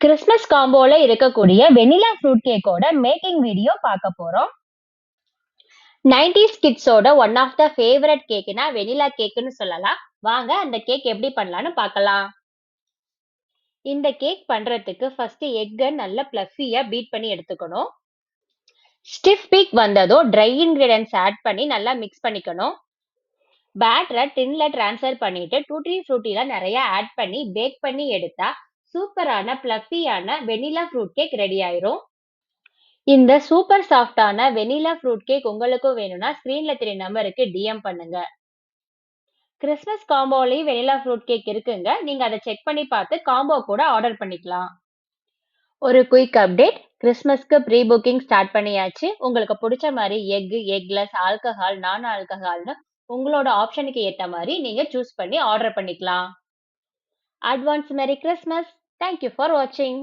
Christmas காம்போல இருக்கக்கூடிய vanilla fruit கேக்கோட மேக்கிங் வீடியோ பார்க்க போறோம். 90s கிட்ஸோட ஒன் ஆஃப் த ஃபேவரட் கேக்குனா வெனிலா கேக்குன்னு சொல்லலாம். வாங்க அந்த கேக் எப்படி பண்ணலாம்னு பார்க்கலாம். இந்த கேக் பண்றதுக்கு ஃபர்ஸ்ட் எக்கை நல்லா பிளஃபியா பீட் பண்ணி எடுத்துக்கணும். ஸ்டிஃப் பீக் வந்ததும் ட்ரை இன்கிரீடியன்ஸ் ஆட் பண்ணி நல்லா மிக்ஸ் பண்ணிக்கணும். பேட்டரை டின்ல டிரான்ஸ்ஃபர் பண்ணிட்டு டூட்டி ஃப்ரூட்டில நிறைய ஆட் பண்ணி பேக் பண்ணி எடுத்தா சூப்பரான பிளஃபியான வெனிலா ஃப்ரூட் கேக் ரெடி ஆயிரும். இந்த சூப்பர் சாஃப்டான வெனிலா ஃப்ரூட் கேக் உங்களுக்கும் வேணும்னா ஸ்கிரீன்ல தெரிய நம்பருக்கு டிஎம் பண்ணுங்க. கிறிஸ்மஸ் காம்போலயும் வெனிலா ஃப்ரூட் கேக் இருக்குங்க. நீங்க அதை செக் பண்ணி பார்த்து காம்போ கூட ஆர்டர் பண்ணிக்கலாம். ஒரு குயிக் அப்டேட், கிறிஸ்மஸ்க்கு ப்ரீ புக்கிங் ஸ்டார்ட் பண்ணியாச்சு. உங்களுக்கு பிடிச்ச மாதிரி எக், எக்லெஸ், ஆல்கஹால், நான் ஆல்கஹால்னு உங்களோட ஆப்ஷனுக்கு ஏத்த மாதிரி நீங்க சூஸ் பண்ணி ஆர்டர் பண்ணிக்கலாம். Advance merry Christmas. Thank you for வாட்சிங்.